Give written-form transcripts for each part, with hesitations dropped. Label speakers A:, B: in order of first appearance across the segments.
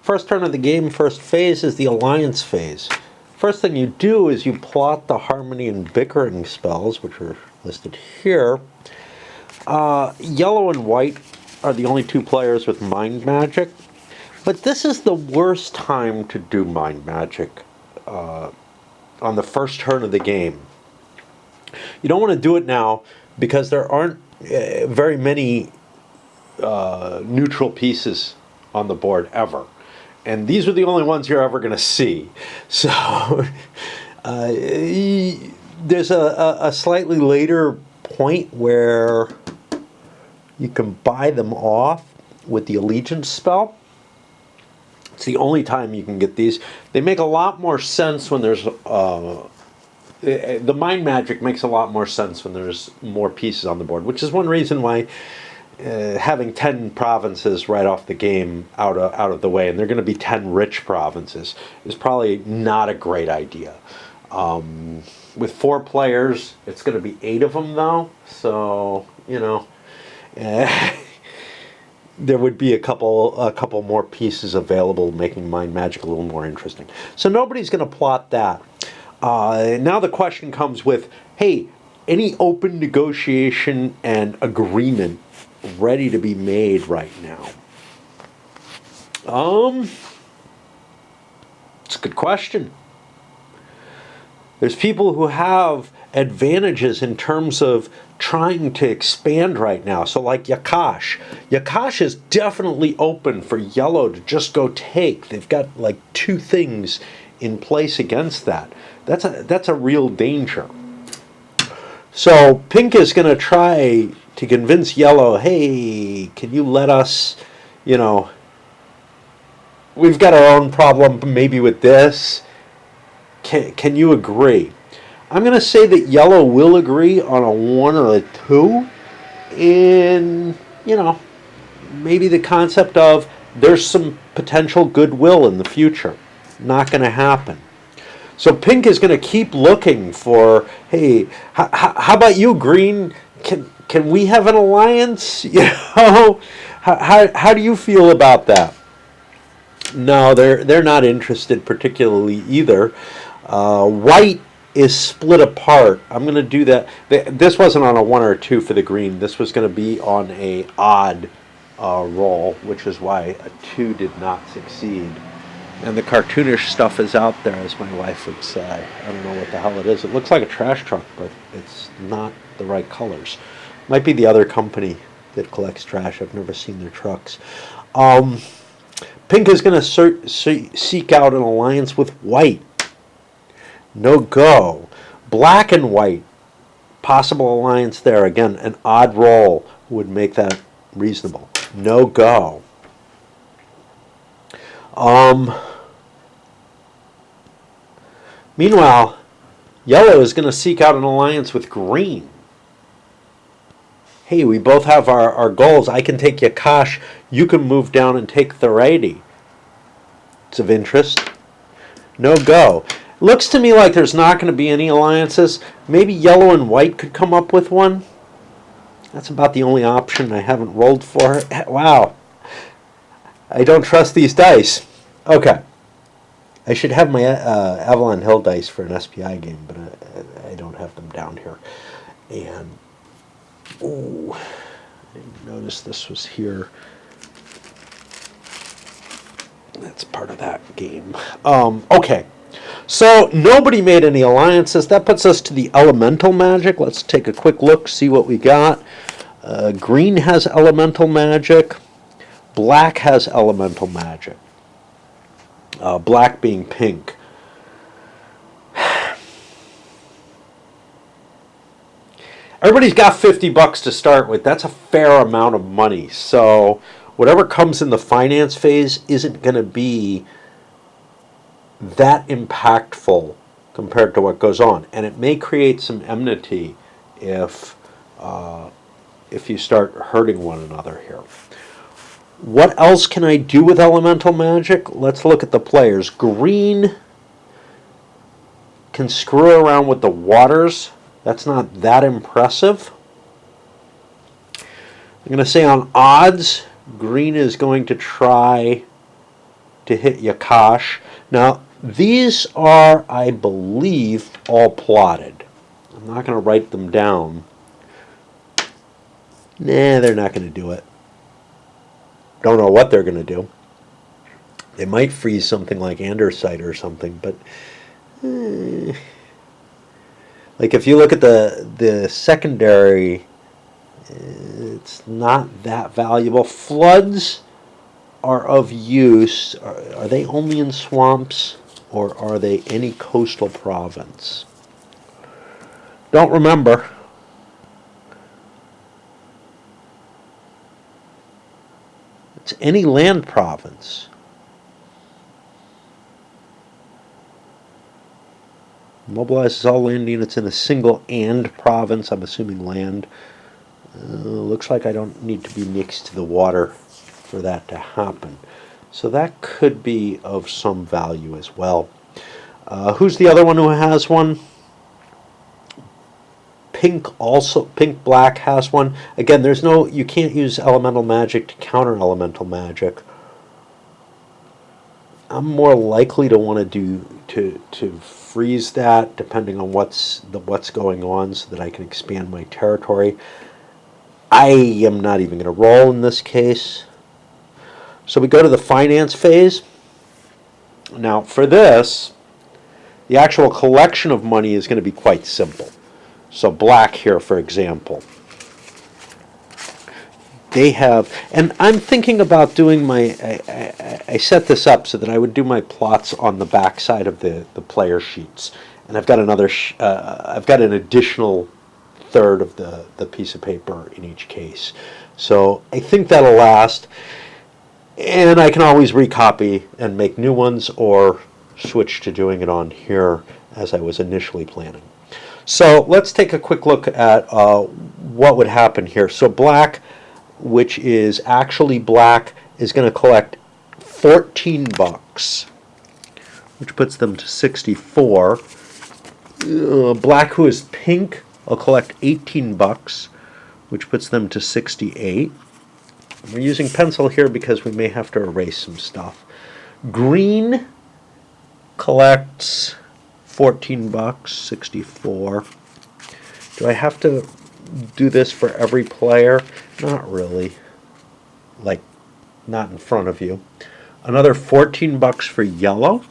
A: First turn of the game, first phase is the alliance phase. First thing you do is you plot the harmony and bickering spells, which are listed here. Yellow and white are the only two players with mind magic, but this is the worst time to do mind magic on the first turn of the game. You don't want to do it now because there aren't very many neutral pieces on the board ever. And these are the only ones you're ever going to see. So there's a slightly later point where you can buy them off with the allegiance spell. It's the only time you can get these. They make a lot more sense when there's the mind magic makes a lot more sense when there's more pieces on the board, which is one reason why having 10 provinces right off the game out of the way, and they're going to be 10 rich provinces, is probably not a great idea. With 4 players, it's going to be 8 of them though, so you know there would be a couple more pieces available, making mind magic a little more interesting. So nobody's going to plot that. Now the question comes with, hey, any open negotiation and agreement ready to be made right now? It's a good question. There's people who have advantages in terms of trying to expand right now. So like Yakash. Yakash is definitely open for yellow to just go take. They've got like 2 things in place against that. That's a real danger. So pink is going to try to convince yellow, hey, can you let us, you know, we've got our own problem maybe with this. Can you agree? I'm going to say that yellow will agree on a 1 or a 2 in, you know, maybe the concept of there's some potential goodwill in the future. Not going to happen. So pink is going to keep looking for, hey, how about you, green? Can we have an alliance? You know, how do you feel about that? No, they're not interested particularly either. White is split apart. I'm going to do that. This wasn't on a 1 or a 2 for the green. This was going to be on a odd roll, which is why a 2 did not succeed. And the cartoonish stuff is out there, as my wife would say. I don't know what the hell it is. It looks like a trash truck, but it's not the right colors. Might be the other company that collects trash. I've never seen their trucks. Pink is going to seek out an alliance with white. No go. Black and white. Possible alliance there. Again, an odd roll would make that reasonable. No go. Meanwhile, yellow is going to seek out an alliance with green. Hey, we both have our goals. I can take Yakash. You can move down and take Therady. It's of interest. No go. Looks to me like there's not going to be any alliances. Maybe yellow and white could come up with one. That's about the only option I haven't rolled for. Wow. I don't trust these dice. Okay. I should have my Avalon Hill dice for an SPI game, but I don't have them down here. And, oh, I didn't notice this was here. That's part of that game. Okay. So nobody made any alliances. That puts us to the elemental magic. Let's take a quick look, see what we got. Green has elemental magic. Black has elemental magic. Black being pink. Everybody's got $50 to start with. That's a fair amount of money. So whatever comes in the finance phase isn't going to be that impactful compared to what goes on, and it may create some enmity if you start hurting one another here. What else can I do with elemental magic? Let's look at the players. Green can screw around with the waters. That's not that impressive. I'm going to say on odds, green is going to try to hit Yakash. Now, these are, I believe, all plotted. I'm not going to write them down. Nah, they're not going to do it. Don't know what they're going to do. They might freeze something like andesite or something, but like if you look at the secondary, it's not that valuable. Floods are of use. Are they only in swamps, or are they any coastal province? Don't remember. It's any land province. Mobilizes all land units in a single and province. I'm assuming land. Looks like I don't need to be next to the water for that to happen. So that could be of some value as well. Who's the other one who has one? Pink Black has one. Again, you can't use elemental magic to counter elemental magic. I'm more likely to want to freeze that depending on what's going on, so that I can expand my territory. I am not even going to roll in this case. So we go to the finance phase. Now for this, the actual collection of money is going to be quite simple. So black here, for example, they have, and I'm thinking about doing I set this up so that I would do my plots on the back side of the player sheets, and I've got I've got an additional third of the piece of paper in each case. So I think that'll last, and I can always recopy and make new ones, or switch to doing it on here as I was initially planning. So let's take a quick look at what would happen here. So black, which is actually black, is going to collect 14 bucks, which puts them to 64. Black, who is pink, will collect 18 bucks, which puts them to 68. We're using pencil here because we may have to erase some stuff. Green collects 14 bucks, 64. Do I have to do this for every player? Not really. Like, not in front of you. Another 14 bucks for yellow.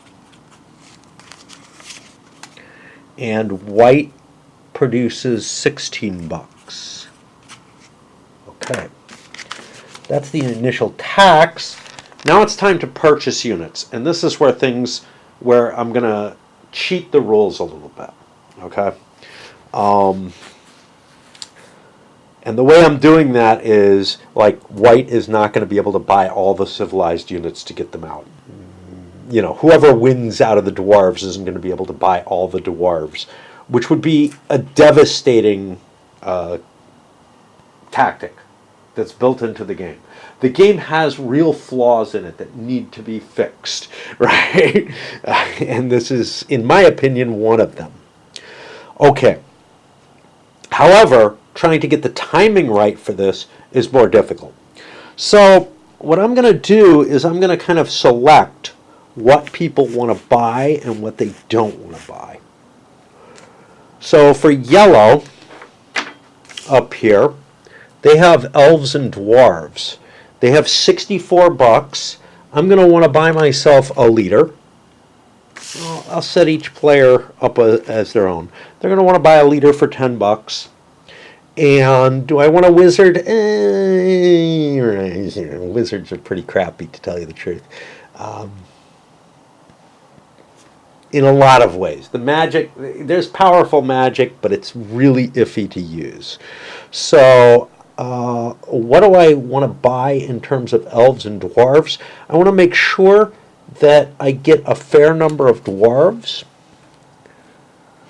A: And white produces 16 bucks. Okay. That's the initial tax. Now it's time to purchase units. And this is where I'm going to cheat the rules a little bit. Okay? And the way I'm doing that is, like, white is not going to be able to buy all the civilized units to get them out. You know, whoever wins out of the dwarves isn't going to be able to buy all the dwarves, which would be a devastating tactic that's built into the game. The game has real flaws in it that need to be fixed, right? And this is, in my opinion, one of them. Okay. However, trying to get the timing right for this is more difficult. So what I'm going to do is I'm going to kind of select what people want to buy and what they don't want to buy. So for yellow, up here, they have elves and dwarves. They have 64 bucks. I'm going to want to buy myself a leader. I'll set each player up as their own. They're going to want to buy a leader for 10 bucks. And do I want a wizard? Wizards are pretty crappy, to tell you the truth. In a lot of ways. The magic, there's powerful magic, but it's really iffy to use. So what do I want to buy in terms of elves and dwarves? I want to make sure that I get a fair number of dwarves.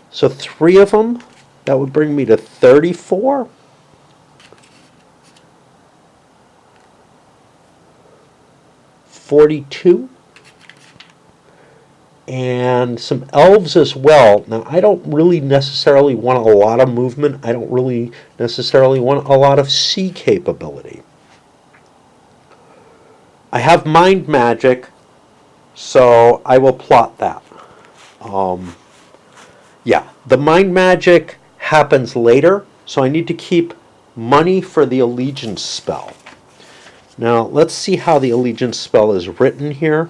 A: So 3 of them, that would bring me to 34. 42. And some elves as well. Now, I don't really necessarily want a lot of movement. I don't really necessarily want a lot of sea capability. I have mind magic, So I will plot that. Yeah, the mind magic happens later, so I need to keep money for the allegiance spell. Now, let's see how the allegiance spell is written here.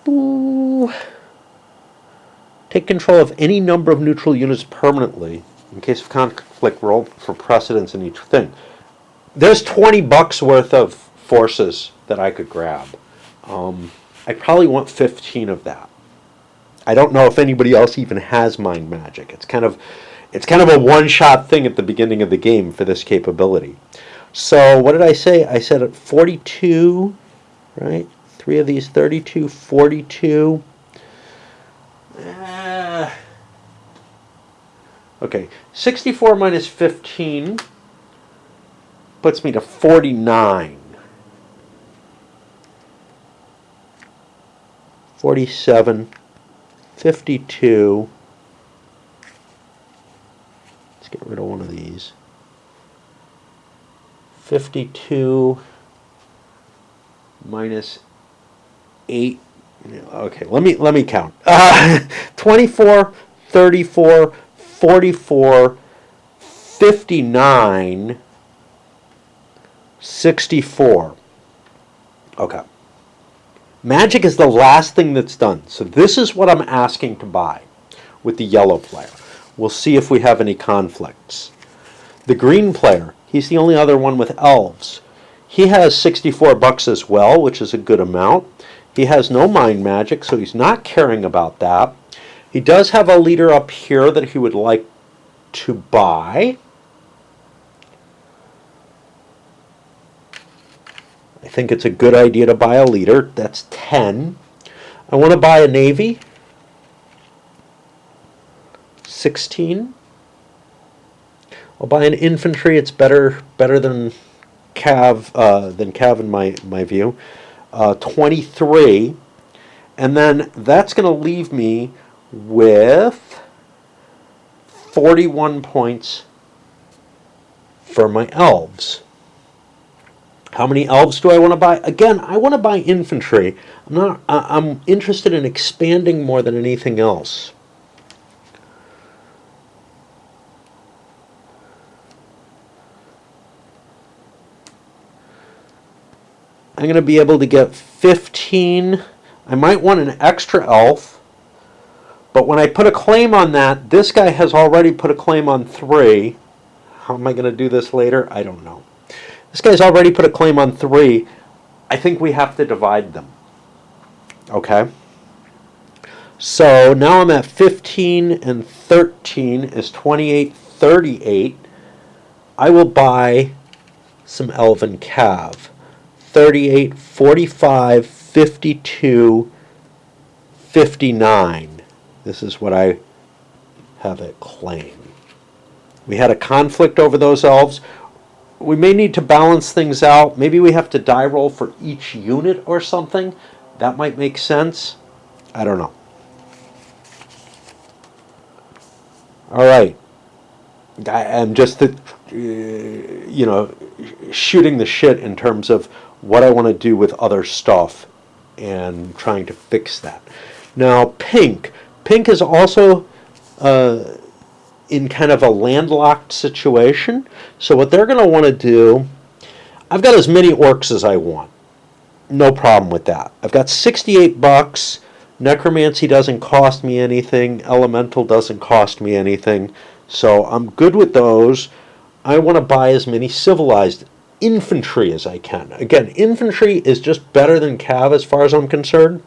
A: Ooh. Take control of any number of neutral units permanently. In case of conflict, roll for precedence in each thing. There's $20 worth of forces that I could grab. I probably want 15 of that. I don't know if anybody else even has mind magic. It's kind of a one-shot thing at the beginning of the game for this capability. So what did I say? I said at 42, right? 3 of these, 32, 42. Okay, 64 minus 15 puts me to 49. 47, 52. Let's get rid of one of these. 52 minus 8. Okay, let me count. 24, 34, 44, 59, 64. Okay. Magic is the last thing that's done. So this is what I'm asking to buy with the yellow player. We'll see if we have any conflicts. The green player, he's the only other one with elves. He has $64 as well, which is a good amount. He has no mind magic, so he's not caring about that. He does have a leader up here that he would like to buy. I think it's a good idea to buy a leader. That's 10. I want to buy a navy. 16. I'll buy an infantry. It's better than cav in my view. 23, and then that's going to leave me with 41 points for my elves. How many elves do I want to buy? Again, I want to buy infantry. I'm interested in expanding more than anything else. I'm going to be able to get 15. I might want an extra elf. But when I put a claim on that, this guy has already put a claim on 3. How am I going to do this later? I don't know. This guy's already put a claim on 3. I think we have to divide them. Okay? So now I'm at 15 and 13 is 28, 38. I will buy some elven cav. 38, 45, 52, 59. This is what I have it claim. We had a conflict over those elves. We may need to balance things out. Maybe we have to die roll for each unit or something. That might make sense. I don't know. All right. I'm just, shooting the shit in terms of what I want to do with other stuff and trying to fix that. Now, pink. Pink is also in kind of a landlocked situation. So what they're going to want to do, I've got as many orcs as I want. No problem with that. I've got $68. Necromancy doesn't cost me anything. Elemental doesn't cost me anything. So I'm good with those. I want to buy as many civilized infantry as I can. Again, infantry is just better than cav as far as I'm concerned.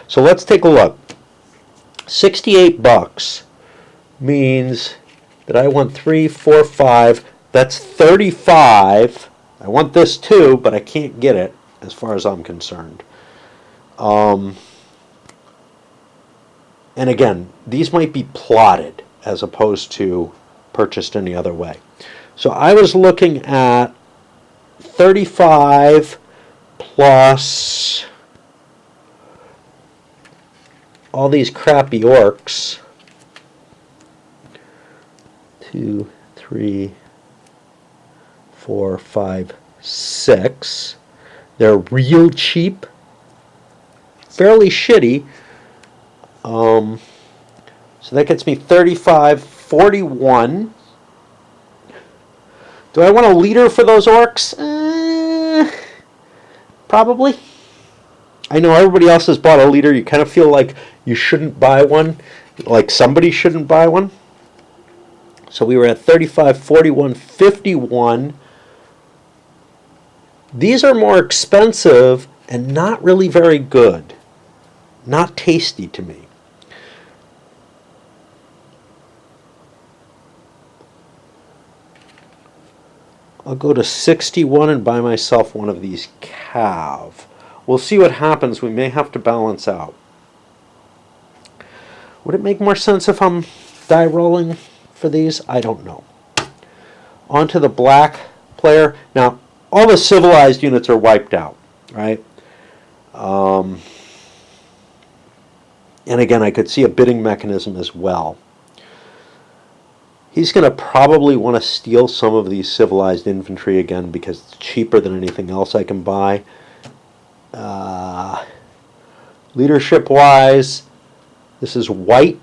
A: So let's take a look. $68 means that I want 3, 4, 5. That's 35. I want this too, but I can't get it as far as I'm concerned. And again, these might be plotted as opposed to purchased any other way. So I was looking at 35 plus all these crappy orcs. 2, 3, 4, 5, 6. They're real cheap, fairly shitty. So that gets me 35, 41. Do I want a leader for those orcs? Probably. I know everybody else has bought a leader. You kind of feel like you shouldn't buy one, like somebody shouldn't buy one. So we were at 35, 41, 51. These are more expensive and not really very good. Not tasty to me. I'll go to 61 and buy myself one of these cav. We'll see what happens. We may have to balance out. Would it make more sense if I'm die rolling for these? I don't know. On to the black player. Now, all the civilized units are wiped out, right? And again, I could see a bidding mechanism as well. He's going to probably want to steal some of these civilized infantry again because it's cheaper than anything else I can buy. Leadership-wise, this is white.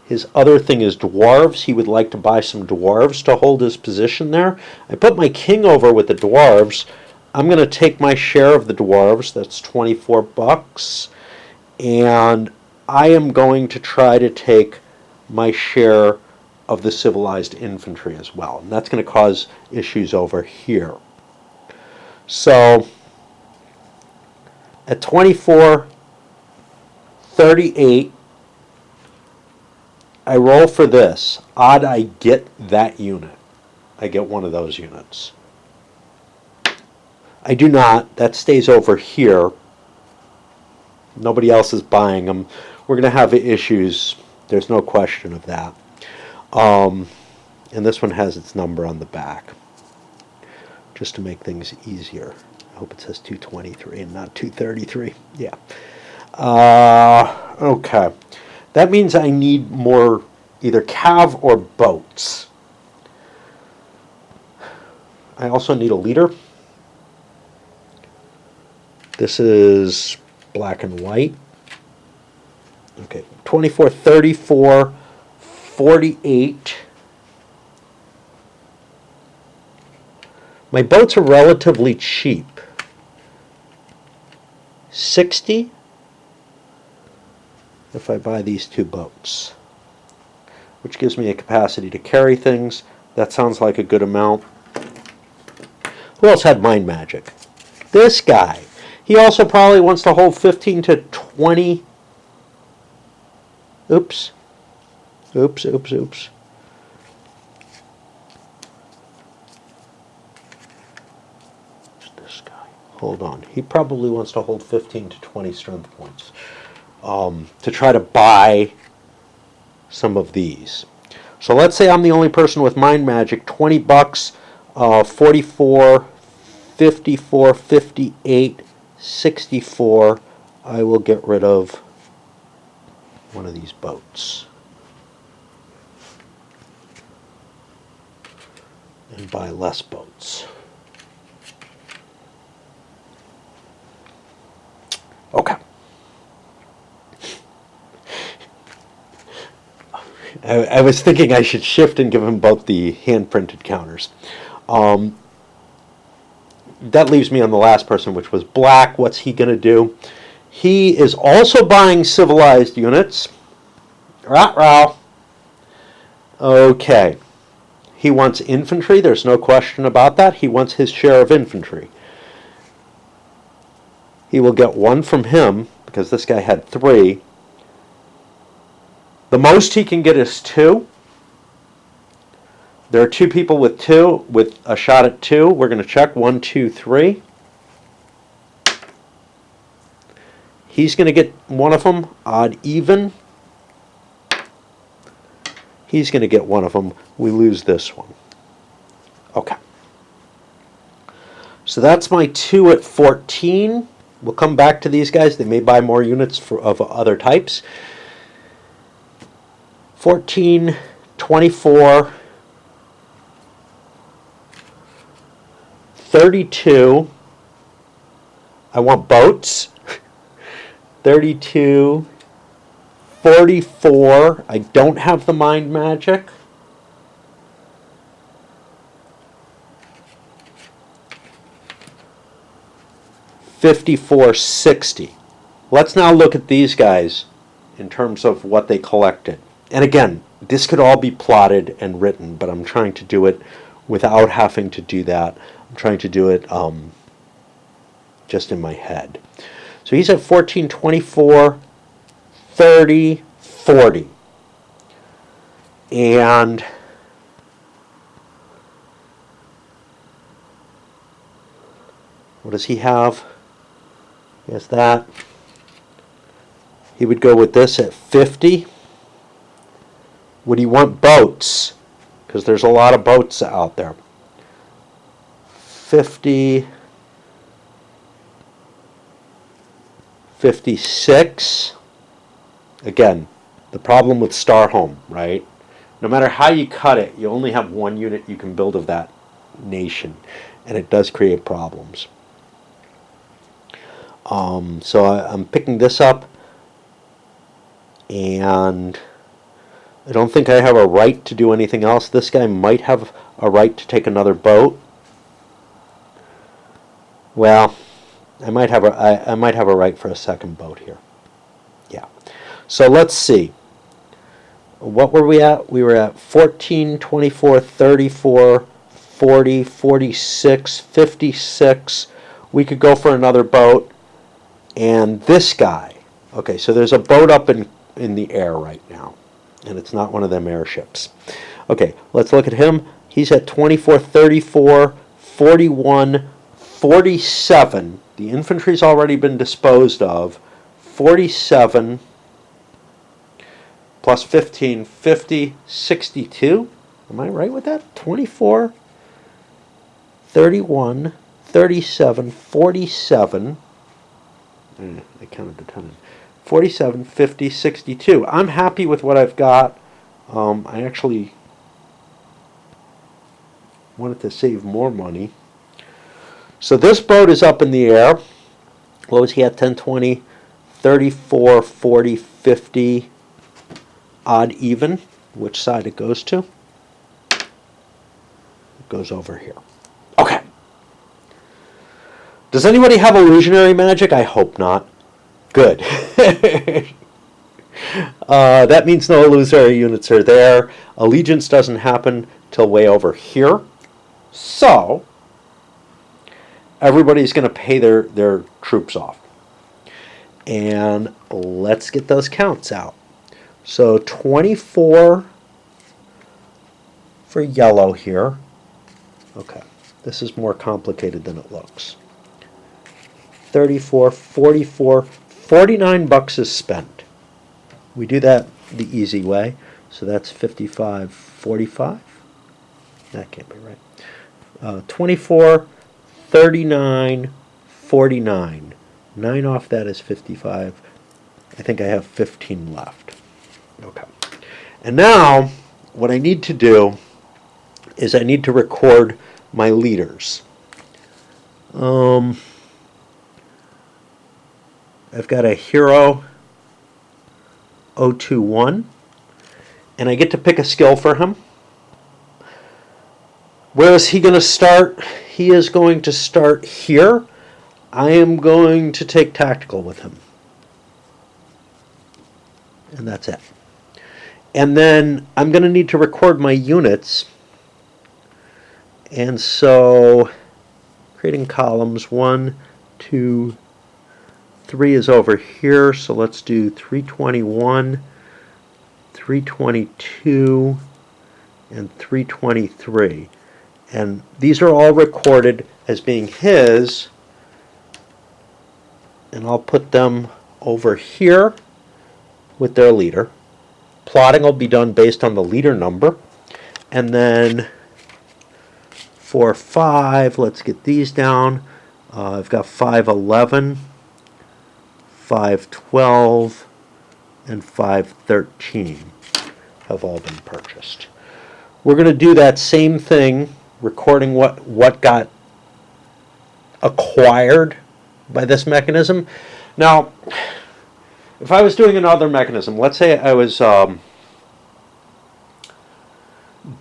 A: His other thing is dwarves. He would like to buy some dwarves to hold his position there. I put my king over with the dwarves. I'm going to take my share of the dwarves. That's 24 bucks. And I am going to try to take my share of the civilized infantry as well. And that's going to cause issues over here. So at 24, 38, I roll for this. Odd I get that unit. I get one of those units. I do not. That stays over here. Nobody else is buying them. We're going to have issues. There's no question of that. And this one has its number on the back, just to make things easier. I hope it says 223 and not 233. Yeah. Okay. That means I need more either cav or boats. I also need a leader. This is black and white. Okay, 24, 34, 48. My boats are relatively cheap. 60 if I buy these two boats, which gives me a capacity to carry things. That sounds like a good amount. Who else had mind magic? This guy. He also probably wants to hold 15 to 20. Oops. Oops, oops, oops. This guy. Hold on. He probably wants to hold 15 to 20 strength points to try to buy some of these. So let's say I'm the only person with mind magic. 20 bucks, 44, 54, 58, 64. I will get rid of one of these boats and buy less boats. Okay. I was thinking I should shift and give him both the hand-printed counters. That leaves me on the last person, which was black. What's he going to do? He is also buying civilized units. Rah-rah. Okay. He wants infantry. There's no question about that. He wants his share of infantry. He will get one from him, because this guy had 3. The most he can get is 2. There are 2 people with 2, with a shot at 2. We're going to check 1, 2, 3. He's going to get one of them, odd even. He's going to get one of them. We lose this one. Okay. So that's my 2 at 14. We'll come back to these guys. They may buy more units of other types. 14, 24, 32. I want boats. 32. 44. I don't have the mind magic. 54, 60. Let's now look at these guys in terms of what they collected. And again, this could all be plotted and written, but I'm trying to do it without having to do that. I'm trying to do it just in my head. So he's at 14, 24, 30, 40. And what does he have? He has that. He would go with this at 50. Would he want boats? Because there's a lot of boats out there. 50. 56. Again, the problem with Star Home, right? No matter how you cut it, you only have one unit you can build of that nation. And it does create problems. So I'm picking this up, and I don't think I have a right to do anything else. This guy might have a right to take another boat. Well, I might have a right for a second boat here. Yeah. So let's see. What were we at? We were at 14, 24, 34, 40, 46, 56. We could go for another boat. And this guy, okay, so there's a boat up in the air right now, and it's not one of them airships. Okay, let's look at him. He's at 24, 34, 41, 47. The infantry's already been disposed of. 47 plus 15, 50, 62. Am I right with that? 24, 31, 37, 47. I counted the time. 47, 50, 62. I'm happy with what I've got. I actually wanted to save more money. So this boat is up in the air. What was he at? 10, 20, 34, 40, 50, odd even. Which side it goes to? It goes over here. Okay. Does anybody have illusionary magic? I hope not. Good. That means no illusory units are there. Allegiance doesn't happen till way over here. So, everybody's going to pay their troops off. And let's get those counts out. So, 24 for yellow here. Okay, this is more complicated than it looks. 34, 44, 49 bucks is spent. We do that the easy way. So that's 55, 45. That can't be right. 24, 39, 49. 9 off that is 55. I think I have 15 left. Okay. And now, what I need to do is I need to record my leaders. I've got a hero 021, and I get to pick a skill for him. Where is he going to start? He is going to start here. I am going to take tactical with him. And that's it. And then I'm going to need to record my units. And so, creating columns, 1, 2, 3 is over here, so let's do 321, 322, and 323. And these are all recorded as being his, and I'll put them over here with their leader. Plotting will be done based on the leader number. And then for 5, let's get these down. I've got 511. 512 and 513 have all been purchased. We're going to do that same thing, recording what got acquired by this mechanism. Now, if I was doing another mechanism, let's say I was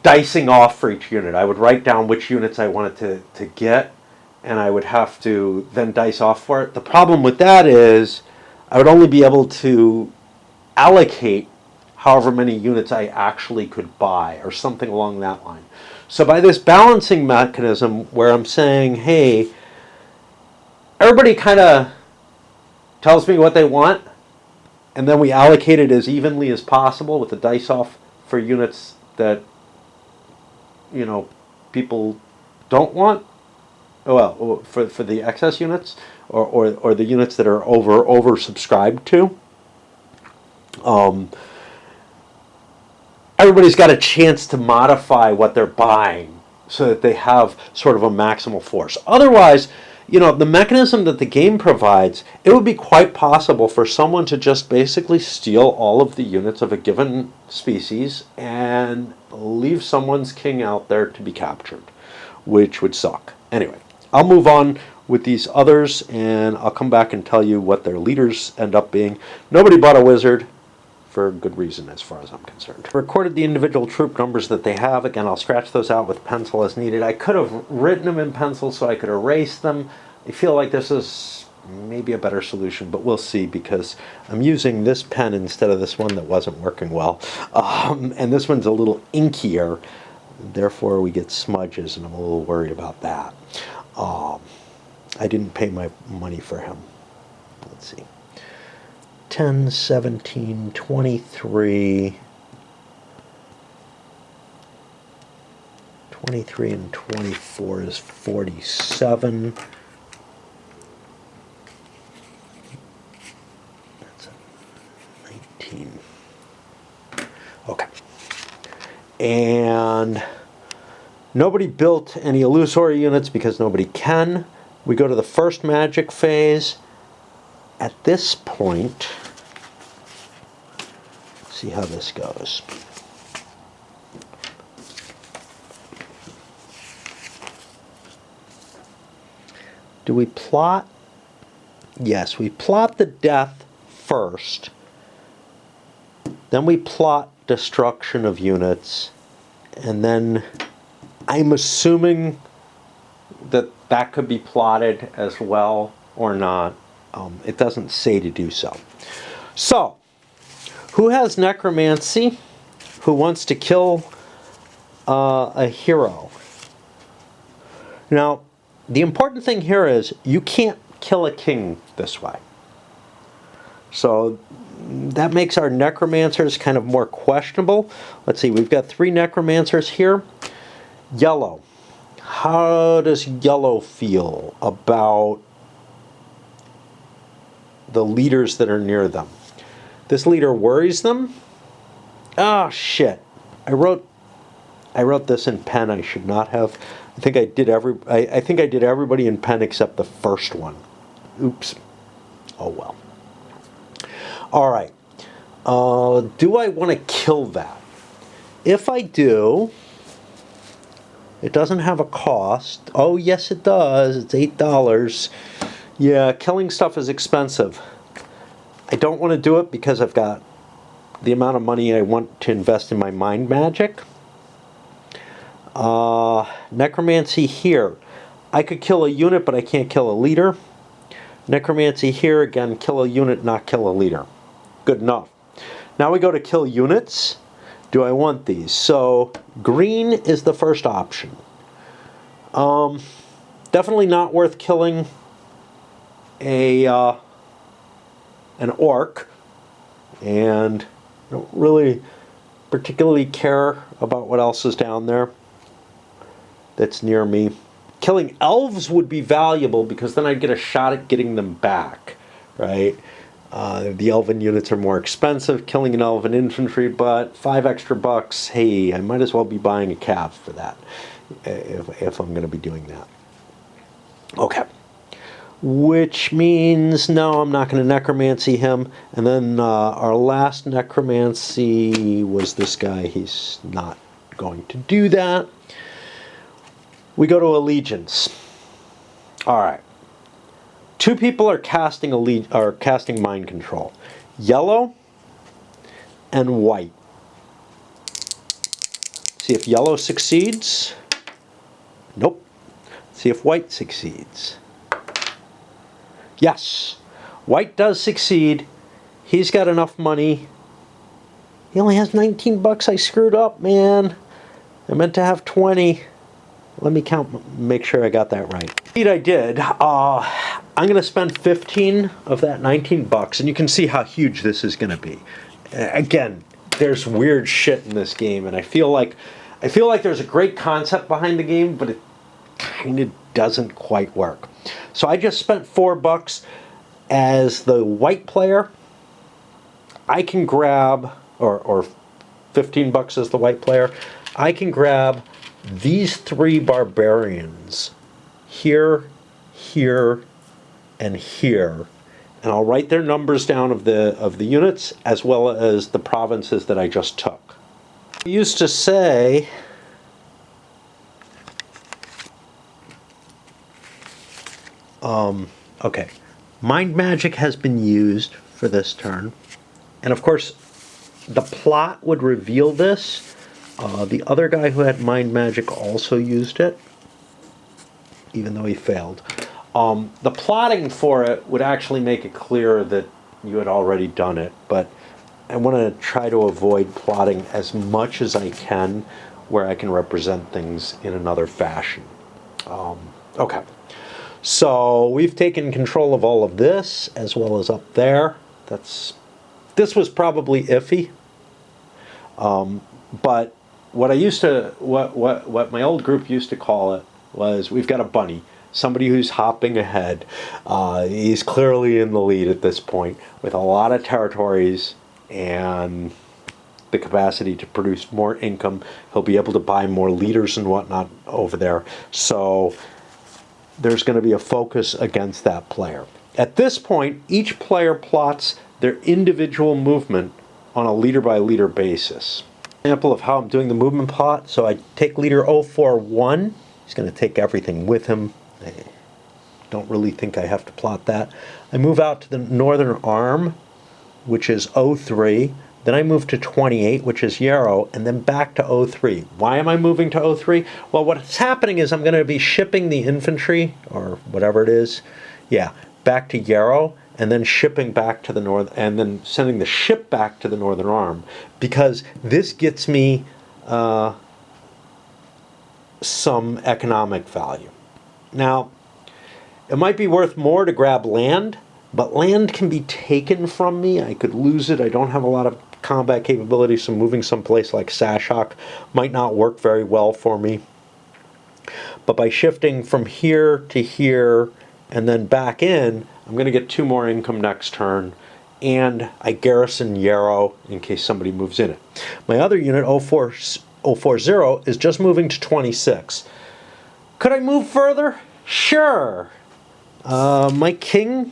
A: dicing off for each unit. I would write down which units I wanted to get, and I would have to then dice off for it. The problem with that is I would only be able to allocate however many units I actually could buy, or something along that line. So by this balancing mechanism where I'm saying, hey, everybody kind of tells me what they want, and then we allocate it as evenly as possible with the dice off for units that, you know, people don't want. Well, for the excess units, or the units that are oversubscribed to. Everybody's got a chance to modify what they're buying so that they have sort of a maximal force. Otherwise, you know, the mechanism that the game provides, it would be quite possible for someone to just basically steal all of the units of a given species and leave someone's king out there to be captured, which would suck. Anyway, I'll move on with these others, and I'll come back and tell you what their leaders end up being. Nobody bought a wizard, for good reason as far as I'm concerned. I recorded the individual troop numbers that they have. Again, I'll scratch those out with pencil as needed. I could have written them in pencil so I could erase them. I feel like this is maybe a better solution, but we'll see, because I'm using this pen instead of this one that wasn't working well. And this one's a little inkier, therefore we get smudges, and I'm a little worried about that. I didn't pay my money for him. Let's see. 10, 17, 23, 23 and 24 is 47. That's 19. Okay. And nobody built any illusory units because nobody can. We go to the first magic phase. At this point, see how this goes. Do we plot? Yes, we plot the death first. Then we plot destruction of units. And then I'm assuming that that could be plotted as well or not. It doesn't say to do so. So, who has necromancy? Who wants to kill a hero? Now, the important thing here is you can't kill a king this way. So that makes our necromancers kind of more questionable. Let's see, we've got 3 necromancers here. Yellow. How does yellow feel about the leaders that are near them? This leader worries them. Oh shit! I wrote this in pen. I should not have. I think I did everybody in pen except the first one. Oops. Oh well. All right. Do I want to kill that? If I do, it doesn't have a cost. Oh yes, it does. It's $8. Yeah, killing stuff is expensive. I don't want to do it because I've got the amount of money I want to invest in my mind magic. Necromancy here. I could kill a unit, but I can't kill a leader. Necromancy here, again, kill a unit, not kill a leader. Good enough. Now we go to kill units. Do I want these? So green is the first option. Definitely not worth killing an orc, and I don't really particularly care about what else is down there that's near me. Killing elves would be valuable because then I'd get a shot at getting them back, right? The elven units are more expensive. Killing an elven infantry, but $5 extra. Hey, I might as well be buying a cav for that if I'm going to be doing that. Okay. Which means, no, I'm not going to necromancy him. And then our last necromancy was this guy. He's not going to do that. We go to allegiance. All right. Two people are casting casting mind control. Yellow and white. See if yellow succeeds. Nope. See if white succeeds. Yes, white does succeed. He's got enough money. He only has 19 bucks. I screwed up, man. I meant to have 20. Let me count, make sure I got that right. Indeed I did. I'm going to spend 15 of that 19 bucks, and you can see how huge this is going to be. Again, there's weird shit in this game, and I feel like there's a great concept behind the game, but it kind of doesn't quite work. So I just spent 4 bucks as the white player. I can grab, or 15 bucks as the white player. I can grab these 3 barbarians here, here, and here, and I'll write their numbers down of the units as well as the provinces that I just took. I used to say okay, mind magic has been used for this turn, and of course the plot would reveal this. The other guy who had mind magic also used it, even though he failed. The plotting for it would actually make it clear that you had already done it, but I want to try to avoid plotting as much as I can where I can represent things in another fashion. Okay, so we've taken control of all of this as well as up there. This was probably iffy, but what my old group used to call it was, we've got a bunny, somebody who's hopping ahead. He's clearly in the lead at this point with a lot of territories and the capacity to produce more income. He'll be able to buy more leaders and whatnot over there. So there's going to be a focus against that player. At this point, each player plots their individual movement on a leader by leader basis. Example of how I'm doing the movement plot. So I take leader 041. He's going to take everything with him. I don't really think I have to plot that. I move out to the northern arm, which is 03. Then I move to 28, which is Yarrow, and then back to 03. Why am I moving to 03? Well, what's happening is I'm going to be shipping the infantry, or whatever it is, back to Yarrow, and then shipping back to the north, and then sending the ship back to the northern arm, because this gets me some economic value. Now, it might be worth more to grab land, but land can be taken from me. I could lose it. I don't have a lot of combat capability, so moving someplace like Sashok might not work very well for me. But by shifting from here to here and then back in, I'm going to get 2 more income next turn, and I garrison Yarrow in case somebody moves in it. My other unit, 040, is just moving to 26. Could I move further? Sure. My king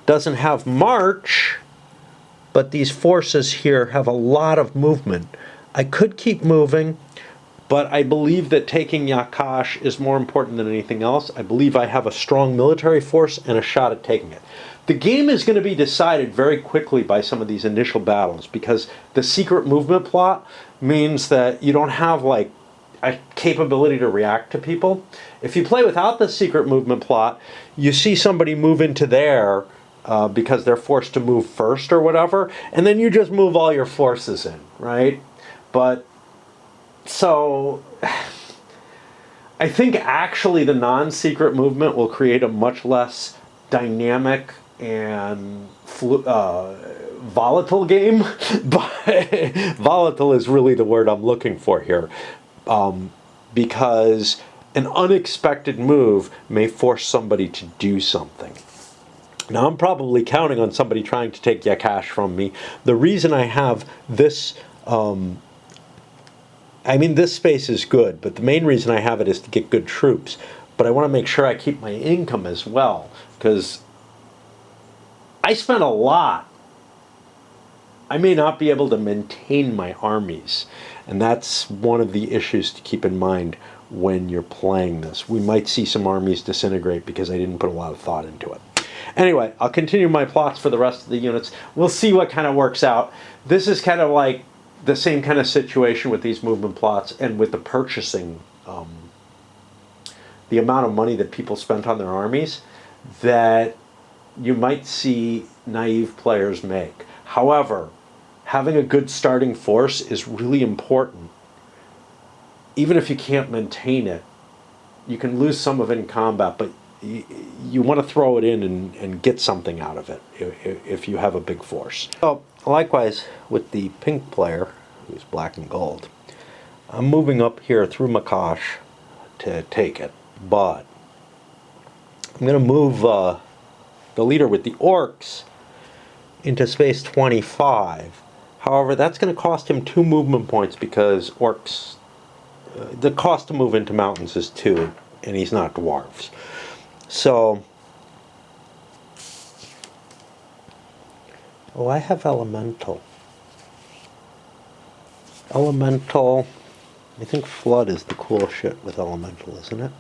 A: doesn't have march, but these forces here have a lot of movement. I could keep moving, but I believe that taking Yakash is more important than anything else. I believe I have a strong military force and a shot at taking it. The game is going to be decided very quickly by some of these initial battles, because the secret movement plot means that you don't have like a capability to react to people. If you play without the secret movement plot, you see somebody move into there because they're forced to move first or whatever, and then you just move all your forces in, right? But so I think actually the non-secret movement will create a much less dynamic and volatile game, but volatile is really the word I'm looking for here, because an unexpected move may force somebody to do something. Now, I'm probably counting on somebody trying to take Yakash from me. The reason I have this, this space is good, but the main reason I have it is to get good troops. But I want to make sure I keep my income as well, because I spent a lot. I may not be able to maintain my armies, and that's one of the issues to keep in mind when you're playing this. We might see some armies disintegrate because I didn't put a lot of thought into it. Anyway, I'll continue my plots for the rest of the units. We'll see what kind of works out. This is kind of like the same kind of situation with these movement plots and with the purchasing, the amount of money that people spent on their armies, that you might see naive players make. However, having a good starting force is really important. Even if you can't maintain it, you can lose some of it in combat, but you want to throw it in and get something out of it if you have a big force. So, likewise with the pink player, who's black and gold, I'm moving up here through Makash to take it, but I'm going to move the leader with the orcs into space 25. However, that's going to cost him 2 movement points because orcs, the cost to move into mountains is 2, and he's not dwarves. So, oh, I have elemental. Elemental, I think flood is the cool shit with elemental, isn't it?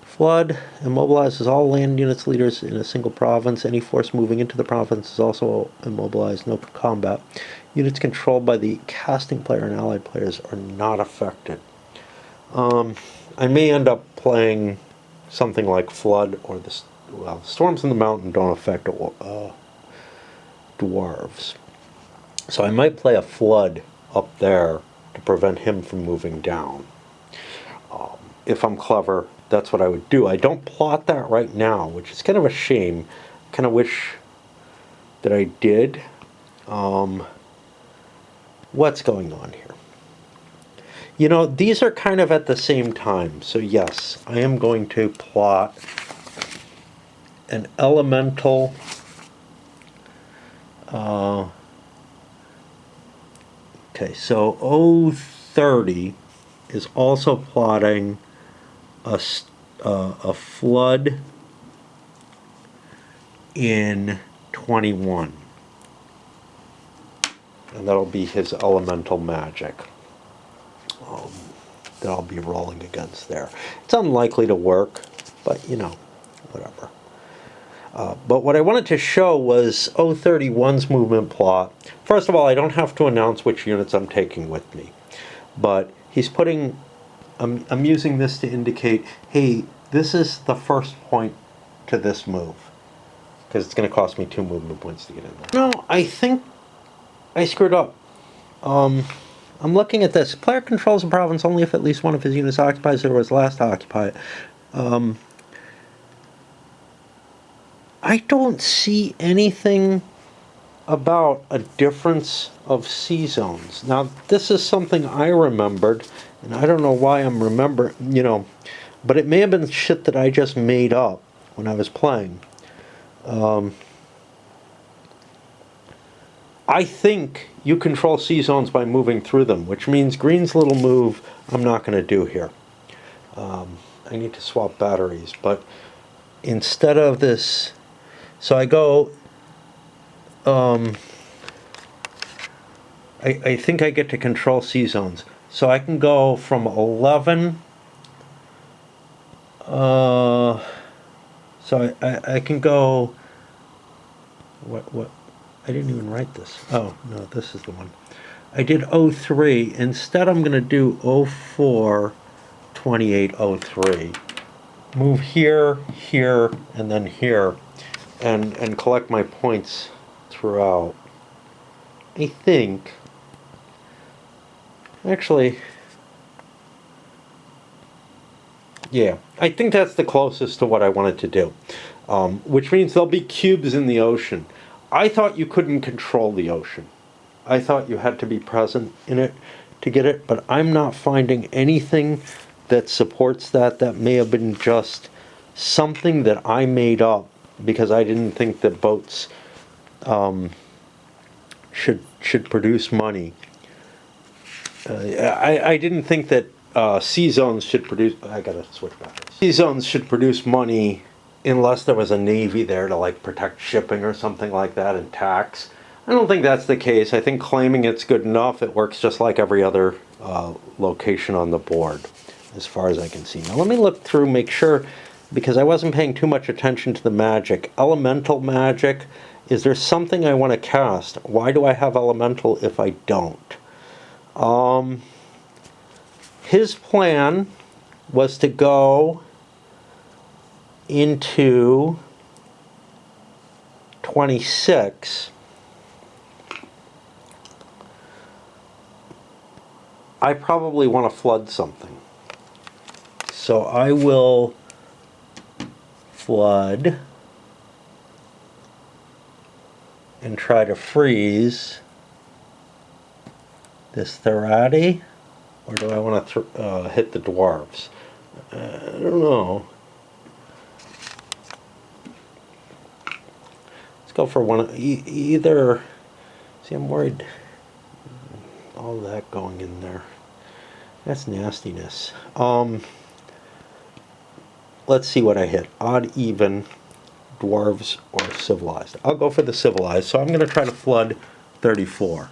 A: Flood immobilizes all land units leaders in a single province. Any force moving into the province is also immobilized, no combat. Units controlled by the casting player and allied players are not affected. I may end up playing something like Flood or the Storms in the Mountain don't affect dwarves. So I might play a Flood up there to prevent him from moving down. If I'm clever, that's what I would do. I don't plot that right now, which is kind of a shame. I kind of wish that I did. What's going on here? You know, these are kind of at the same time. So yes, I am going to plot an elemental okay, so O30 is also plotting a flood in 21. And that'll be his elemental magic that I'll be rolling against there. It's unlikely to work, but you know, whatever. But what I wanted to show was O31's movement plot. First of all, I don't have to announce which units I'm taking with me, but he's putting, I'm using this to indicate, hey, this is the first point to this move, because it's going to cost me 2 movement points to get in there. No, I think I screwed up. I'm looking at this. Player controls a province only if at least one of his units occupies it or was last to occupy it. I don't see anything about a difference of C zones. Now, this is something I remembered, and I don't know why I'm remembering, you know, but it may have been shit that I just made up when I was playing. I think you control C zones by moving through them, which means green's little move I'm not going to do here. I need to swap batteries, but instead of this, so I go, I think I get to control C zones. So I can go from 11, so I can go, what, I didn't even write this. Oh, no, this is the one. I did 03. Instead, I'm going to do 04, 28, 03. Move here, here, and then here, and collect my points throughout. I think, actually, yeah, I think that's the closest to what I wanted to do, which means there'll be cubes in the ocean. I thought you couldn't control the ocean. I thought you had to be present in it to get it, but I'm not finding anything that supports that. That may have been just something that I made up because I didn't think that boats should produce money. I didn't think that sea zones should produce. I gotta switch batteries. Sea zones should produce money unless there was a navy there to like protect shipping or something like that and tax. I don't think that's the case. I think claiming it's good enough. It works just like every other location on the board. as far as I can see. Now let me look through, make sure, because I wasn't paying too much attention to the magic. Elemental magic, is there something I want to cast? Why do I have elemental if I don't? His plan was to go into 26. I probably want to flood something. So I will flood and try to freeze this Therati, or do I want to hit the dwarves? I don't know. Let's go for one. Either. See, I'm worried. All that going in there. That's nastiness. Let's see what I hit. Odd, even, dwarves, or civilized. I'll go for the civilized. So I'm going to try to flood 34.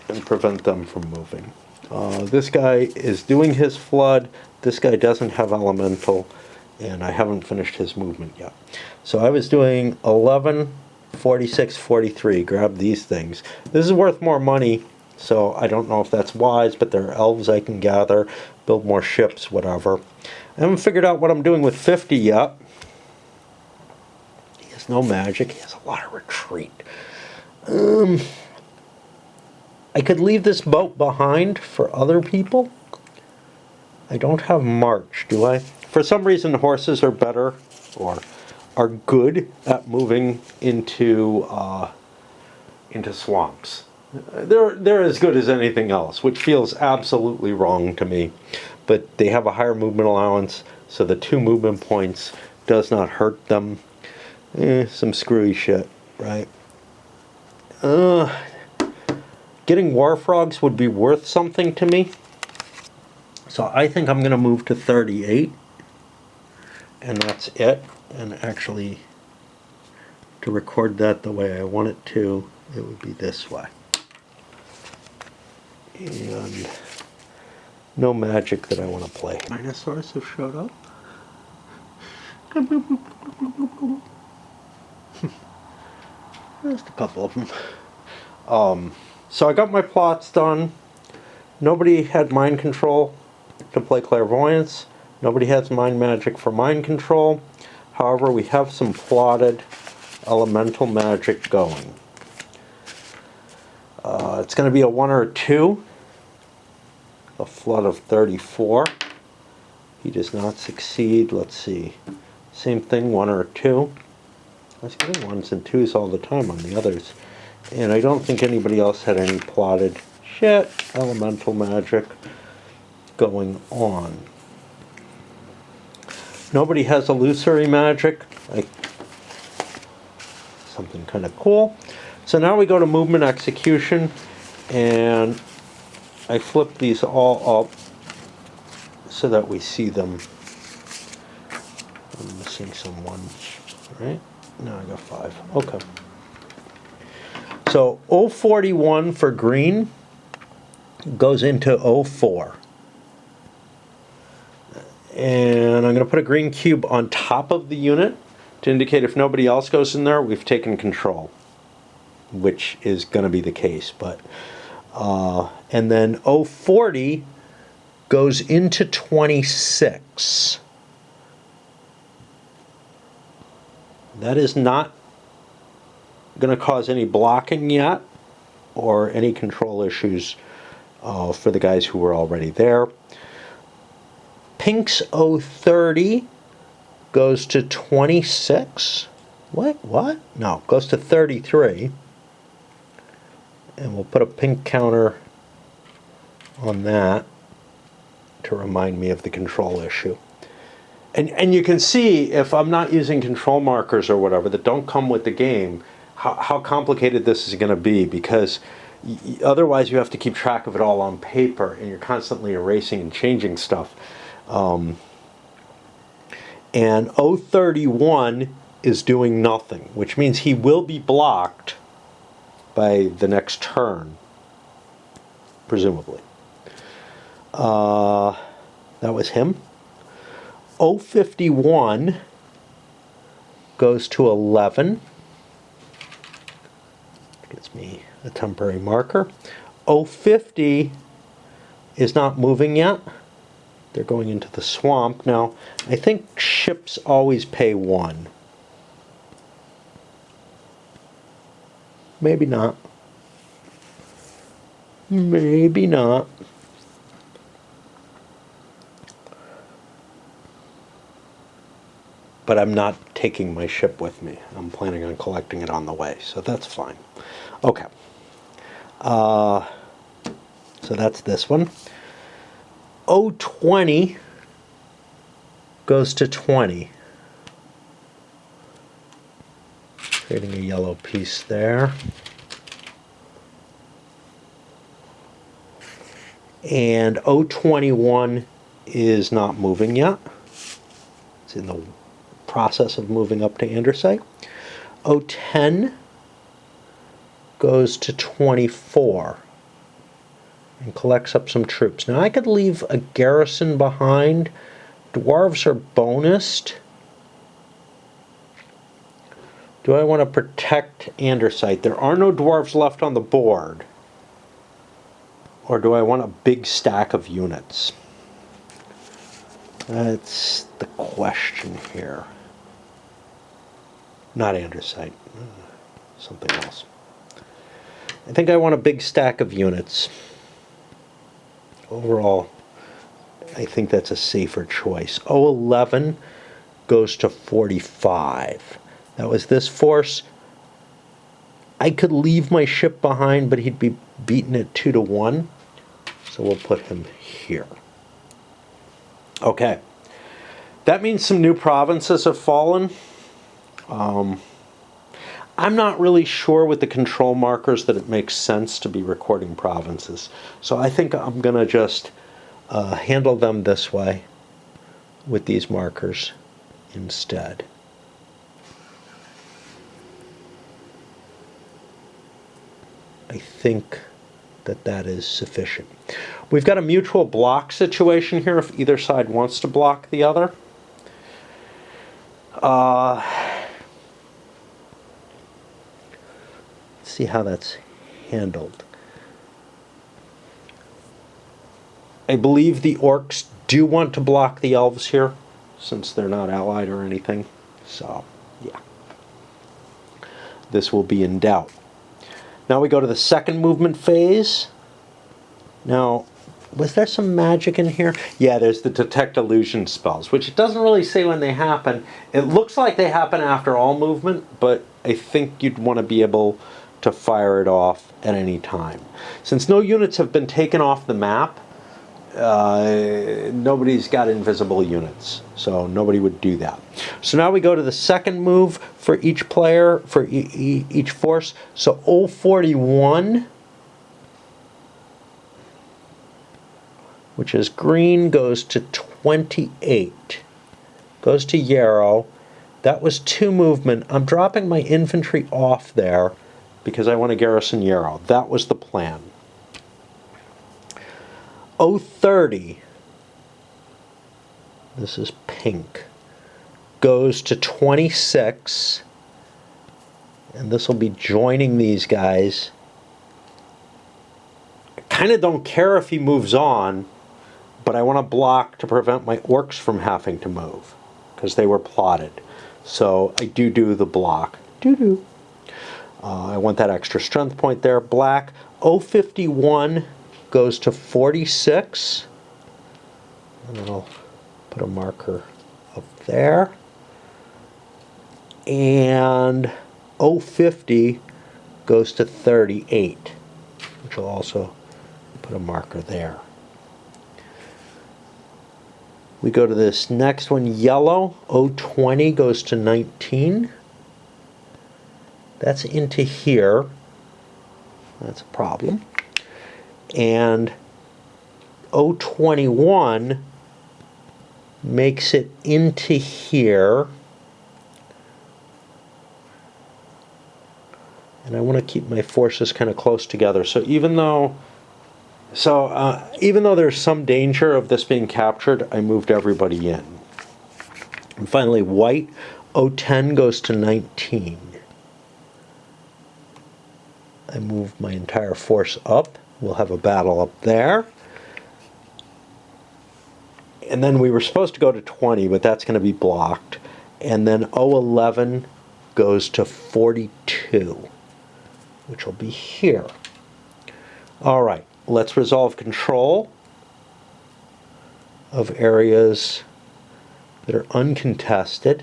A: And prevent them from moving. This guy is doing his flood. This guy doesn't have elemental, and I haven't finished his movement yet. So I was doing 11, 46, 43. Grab these things. This is worth more money, so I don't know if that's wise, but there are elves I can gather, build more ships, whatever. I haven't figured out what I'm doing with 50 yet. He has no magic. He has a lot of retreat. I could leave this boat behind for other people. I don't have march, do I? For some reason, horses are better, or are good at moving into swamps. They're as good as anything else, which feels absolutely wrong to me. But they have a higher movement allowance, so the 2 movement points does not hurt them. Some screwy shit, right? Getting war frogs would be worth something to me. So I think I'm going to move to 38. And that's it. And actually, to record that the way I want it to, it would be this way. And no magic that I want to play. Dinosaurs have showed up. Just a couple of them. So I got my plots done. Nobody had mind control to play clairvoyance. Nobody has mind magic for mind control. However, we have some plotted elemental magic going. It's going to be a 1 or a 2. A flood of 34. He does not succeed. Let's see. Same thing, 1 or a 2. I was getting 1s and 2s all the time on the others. And I don't think anybody else had any plotted shit, elemental magic going on. Nobody has illusory magic. Something kind of cool. So now we go to movement execution, and I flip these all up so that we see them. I'm missing some ones, right? No, I got 5. Okay. So 041 for green goes into 04. And I'm going to put a green cube on top of the unit to indicate if nobody else goes in there, we've taken control, which is going to be the case. But and then 040 goes into 26. That is not going to cause any blocking yet or any control issues for the guys who were already there. Pink's 030 goes to 26. What? No, goes to 33. And we'll put a pink counter on that to remind me of the control issue. And you can see, if I'm not using control markers or whatever that don't come with the game, how complicated this is going to be, because otherwise you have to keep track of it all on paper, and you're constantly erasing and changing stuff. And 031 is doing nothing, which means he will be blocked by the next turn. presumably. That was him. 051 goes to 11. Gives me a temporary marker. 050 is not moving yet. They're going into the swamp. Now, I think ships always pay 1. Maybe not. Maybe not. But I'm not taking my ship with me. I'm planning on collecting it on the way, so that's fine. Okay. So that's this one. 020 goes to 20. Creating a yellow piece there. And 021 is not moving yet. It's in the process of moving up to andesite. 010 goes to 24 and collects up some troops. Now I could leave a garrison behind. Dwarves are bonused. Do I want to protect andesite? There are no dwarves left on the board. Or do I want a big stack of units? That's the question here. Not andesite. Something else. I think I want a big stack of units. Overall, I think that's a safer choice. 011 goes to 45. That was this force. I could leave my ship behind, but he'd be beaten at 2-1. So we'll put him here. Okay. That means some new provinces have fallen. I'm not really sure with the control markers that it makes sense to be recording provinces. So I think I'm going to just handle them this way with these markers instead. I think that is sufficient. We've got a mutual block situation here if either side wants to block the other. Let's see how that's handled. I believe the orcs do want to block the elves here, since they're not allied or anything. So, yeah. This will be in doubt. Now we go to the second movement phase. Now, was there some magic in here? Yeah, there's the detect illusion spells, which it doesn't really say when they happen. It looks like they happen after all movement, but I think you'd want to be able to fire it off at any time. Since no units have been taken off the map, nobody's got invisible units, so nobody would do that. So now we go to the second move for each player, for each force. So 041, which is green, goes to 28. Goes to Yarrow. That was 2 movement. I'm dropping my infantry off there because I want to garrison Yarrow. That was the plan. 030, this is pink, goes to 26, and this will be joining these guys. I kind of don't care if he moves on, but I want to block to prevent my orcs from having to move, because they were plotted. So I do the block. I want that extra strength point there. Black. 051 goes to 46. And I'll put a marker up there. And 050 goes to 38, which will also put a marker there. We go to this next one, yellow. 020 goes to 19. That's into here. That's a problem. And 021 makes it into here. And I want to keep my forces kind of close together. So even though So even though there's some danger of this being captured, I moved everybody in. And finally, white, 010 goes to 19. I move my entire force up. We'll have a battle up there. And then we were supposed to go to 20, but that's going to be blocked. And then 011 goes to 42, which will be here. All right, let's resolve control of areas that are uncontested.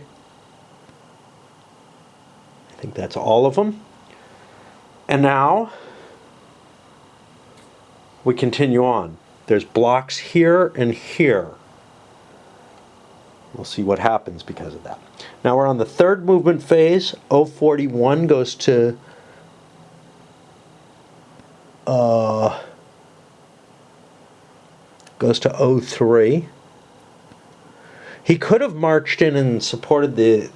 A: I think that's all of them. And now we continue on. There's blocks here and here. We'll see what happens because of that. Now we're on the third movement phase. 041 goes to 03. He could have marched in and supported the,